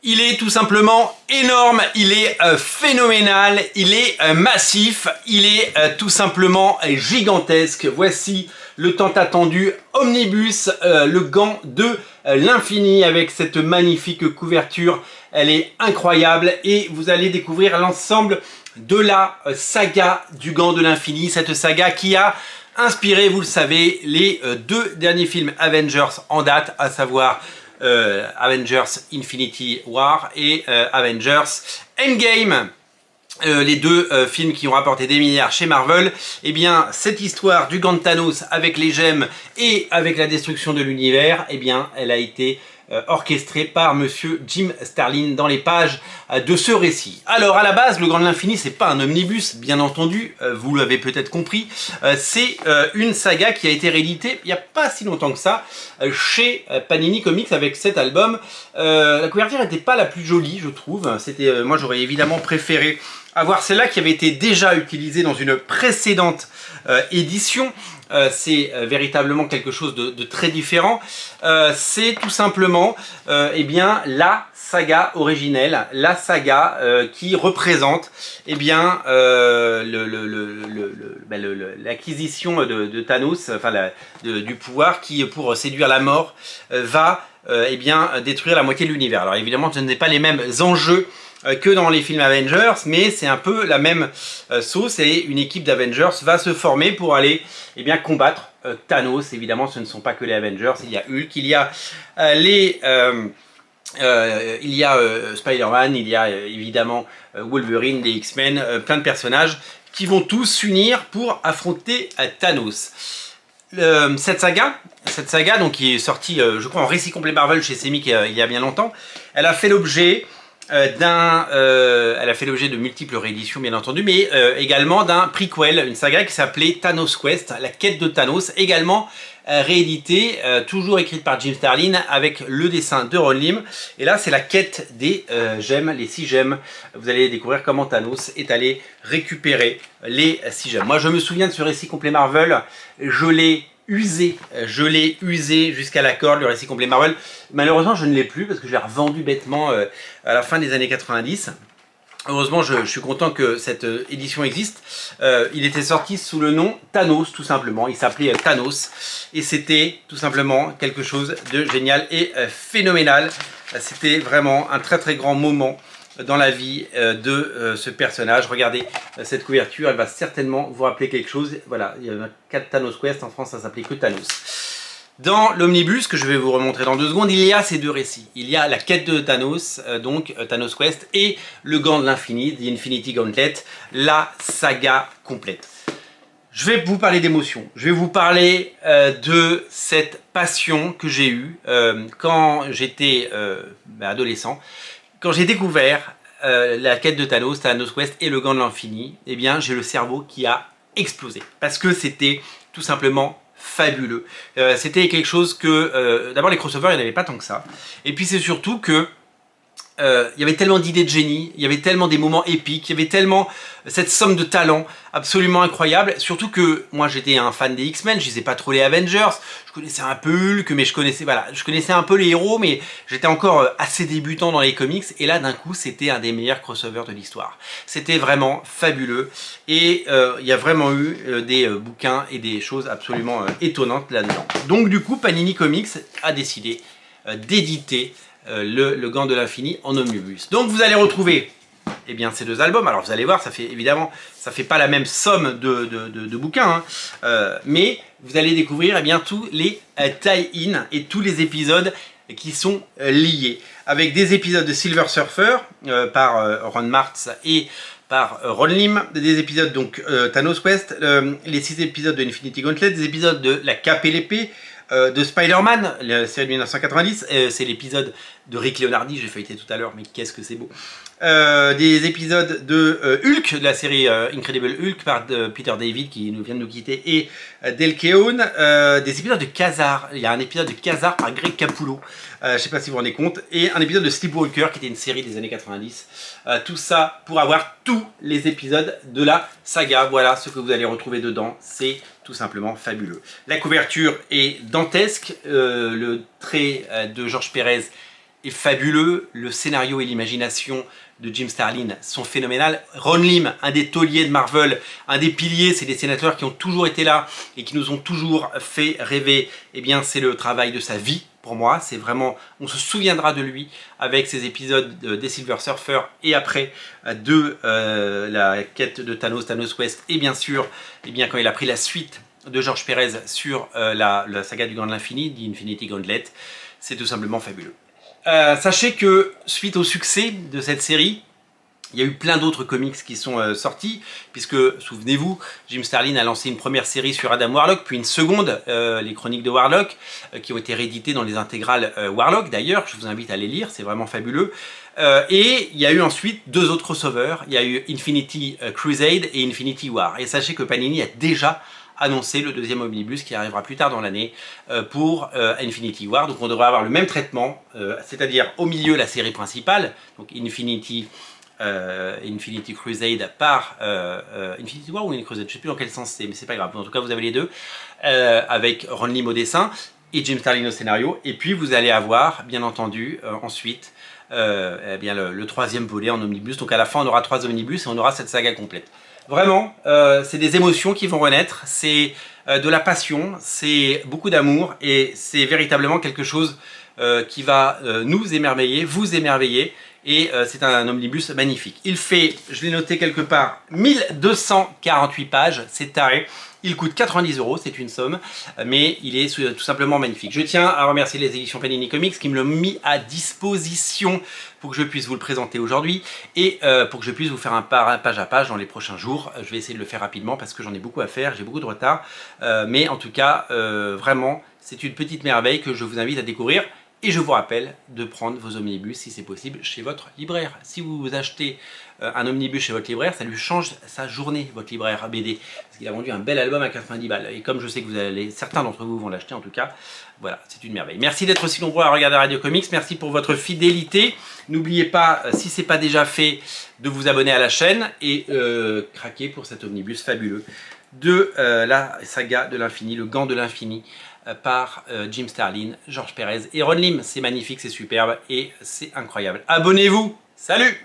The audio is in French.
Il est tout simplement énorme, il est phénoménal, il est massif, il est tout simplement gigantesque. Voici le tant attendu Omnibus, le gant de l'infini avec cette magnifique couverture. Elle est incroyable et vous allez découvrir l'ensemble de la saga du gant de l'infini. Cette saga qui a inspiré, vous le savez, les deux derniers films Avengers en date, à savoir Avengers Infinity War et Avengers Endgame. Les deux films qui ont rapporté des milliards chez Marvel. Eh bien, cette histoire du gant de Thanos avec les gemmes et avec la destruction de l'univers, eh bien, elle a été orchestrée par monsieur Jim Starlin dans les pages de ce récit. Alors, à la base, le gant de l'infini, c'est pas un omnibus, bien entendu, vous l'avez peut-être compris. C'est une saga qui a été rééditée il n'y a pas si longtemps que ça chez Panini Comics avec cet album. La couverture n'était pas la plus jolie, je trouve. C'était, moi, j'aurais évidemment préféré avoir celle-là qui avait été déjà utilisée dans une précédente édition. C'est véritablement quelque chose de très différent. C'est tout simplement eh bien, la saga originelle, la saga qui représente eh bien, l'acquisition de Thanos, enfin du pouvoir qui, pour séduire la mort, va eh bien, détruire la moitié de l'univers. Alors évidemment, ce n'est pas les mêmes enjeux que dans les films Avengers, mais c'est un peu la même sauce et une équipe d'Avengers va se former pour aller eh bien, combattre Thanos. Évidemment, ce ne sont pas que les Avengers, il y a Hulk, il y a Spider-Man, il y a évidemment Wolverine, les X-Men, plein de personnages qui vont tous s'unir pour affronter Thanos. Cette saga donc, qui est sortie, je crois, en récit complet Marvel chez Semic il y a bien longtemps, elle a fait l'objet elle a fait l'objet de multiples rééditions bien entendu, mais également d'un prequel, une saga qui s'appelait Thanos Quest, la quête de Thanos, également rééditée, toujours écrite par Jim Starlin avec le dessin de Ron Lim. Et là c'est la quête des gemmes, les 6 gemmes. Vous allez découvrir comment Thanos est allé récupérer les 6 gemmes. Moi je me souviens de ce récit complet Marvel, je l'ai usé jusqu'à la corde, le récit complet Marvel. Malheureusement, je ne l'ai plus parce que je l'ai revendu bêtement à la fin des années 90. Heureusement, je suis content que cette édition existe. Il était sorti sous le nom Thanos, tout simplement. Il s'appelait Thanos. Et c'était tout simplement quelque chose de génial et phénoménal. C'était vraiment un très très grand moment dans la vie de ce personnage. Regardez cette couverture, elle va certainement vous rappeler quelque chose. Voilà, il y a 4 Thanos Quest, en France ça s'appelait que Thanos. Dans l'omnibus, que je vais vous remontrer dans 2 secondes, il y a ces deux récits. Il y a la quête de Thanos, donc Thanos Quest, et le gant de l'infini, The Infinity Gauntlet, la saga complète. Je vais vous parler d'émotion, je vais vous parler de cette passion que j'ai eue quand j'étais adolescent. Quand j'ai découvert la quête de Thanos, Thanos Quest et le gant de l'infini, eh bien j'ai le cerveau qui a explosé. Parce que c'était tout simplement fabuleux. C'était quelque chose que... d'abord les crossovers, il n'y en avait pas tant que ça. Et puis c'est surtout que il y avait tellement d'idées de génie, il y avait tellement des moments épiques, il y avait tellement cette somme de talent absolument incroyable. Surtout que moi j'étais un fan des X-Men, je disais pas trop les Avengers, je connaissais un peu Hulk, mais je connaissais un peu les héros, mais j'étais encore assez débutant dans les comics. Et là d'un coup c'était un des meilleurs crossovers de l'histoire. C'était vraiment fabuleux et il y a vraiment eu des bouquins et des choses absolument étonnantes là-dedans. Donc du coup Panini Comics a décidé d'éditer le gant de l'infini en omnibus. Donc vous allez retrouver eh bien, ces 2 albums. Alors vous allez voir, ça fait évidemment, ça fait pas la même somme de bouquins, hein, mais vous allez découvrir eh bien, tous les tie-in et tous les épisodes qui sont liés. Avec des épisodes de Silver Surfer par Ron Martz et par Ron Lim, des épisodes donc Thanos Quest, les 6 épisodes de Infinity Gauntlet, des épisodes de La Cape et l'Épée, de Spider-Man, la série de 1990, c'est l'épisode de Rick Leonardi, j'ai feuilleté tout à l'heure, mais qu'est-ce que c'est beau. Des épisodes de Hulk, de la série Incredible Hulk par Peter David qui vient de nous quitter, et Dale Keown, des épisodes de Khazar, il y a un épisode de Khazar par Greg Capullo, je sais pas si vous vous rendez compte, et un épisode de Sleepwalker qui était une série des années 90. Tout ça pour avoir tous les épisodes de la saga. Voilà ce que vous allez retrouver dedans, c'est tout simplement fabuleux. La couverture est dantesque, le trait de Georges Pérez est fabuleux, le scénario et l'imagination de Jim Starlin sont phénoménales. Ron Lim, un des tauliers de Marvel, un des piliers, c'est des sénateurs qui ont toujours été là et qui nous ont toujours fait rêver. Eh bien, c'est le travail de sa vie pour moi. C'est vraiment, on se souviendra de lui avec ses épisodes des Silver Surfer et après de la quête de Thanos, Thanos Quest, et bien sûr, eh bien, quand il a pris la suite de George Pérez sur la saga du Gant de l'Infini, The Infinity Gauntlet. C'est tout simplement fabuleux. Sachez que suite au succès de cette série, il y a eu plein d'autres comics qui sont sortis, puisque, souvenez-vous, Jim Starlin a lancé une première série sur Adam Warlock, puis une seconde, les Chroniques de Warlock, qui ont été rééditées dans les intégrales Warlock d'ailleurs, je vous invite à les lire, c'est vraiment fabuleux. Et il y a eu ensuite deux autres crossovers, il y a eu Infinity Crusade et Infinity War. Et sachez que Panini a déjà annoncé le deuxième omnibus qui arrivera plus tard dans l'année pour Infinity War. Donc on devrait avoir le même traitement, c'est-à-dire au milieu la série principale, donc Infinity Crusade par Infinity War ou Infinity Crusade, je ne sais plus dans quel sens c'est, mais c'est pas grave. En tout cas, vous avez les deux, avec Ron Lim au dessin et Jim Starlin au scénario. Et puis vous allez avoir, bien entendu, ensuite, eh bien, le troisième volet en omnibus. Donc à la fin, on aura 3 omnibus et on aura cette saga complète. Vraiment, c'est des émotions qui vont renaître, c'est de la passion, c'est beaucoup d'amour et c'est véritablement quelque chose qui va nous émerveiller, vous émerveiller. Et c'est un omnibus magnifique. Il fait, je l'ai noté quelque part, 1248 pages, c'est taré. Il coûte 90 €, c'est une somme, mais il est tout simplement magnifique. Je tiens à remercier les éditions Panini Comics qui me l'ont mis à disposition pour que je puisse vous le présenter aujourd'hui et pour que je puisse vous faire un page à page dans les prochains jours. Je vais essayer de le faire rapidement parce que j'en ai beaucoup à faire, j'ai beaucoup de retard. Mais en tout cas, vraiment, c'est une petite merveille que je vous invite à découvrir. Et je vous rappelle de prendre vos omnibus, si c'est possible, chez votre libraire. Si vous achetez un omnibus chez votre libraire, ça lui change sa journée, votre libraire BD. Parce qu'il a vendu un bel album à 90 balles. Et comme je sais que certains d'entre vous vont l'acheter, en tout cas, voilà, c'est une merveille. Merci d'être aussi nombreux à regarder Radio Comics. Merci pour votre fidélité. N'oubliez pas, si ce n'est pas déjà fait, de vous abonner à la chaîne et craquer pour cet omnibus fabuleux de la saga de l'infini, le Gant de l'infini, par Jim Starlin, George Pérez et Ron Lim. C'est magnifique, c'est superbe et c'est incroyable. Abonnez-vous. Salut!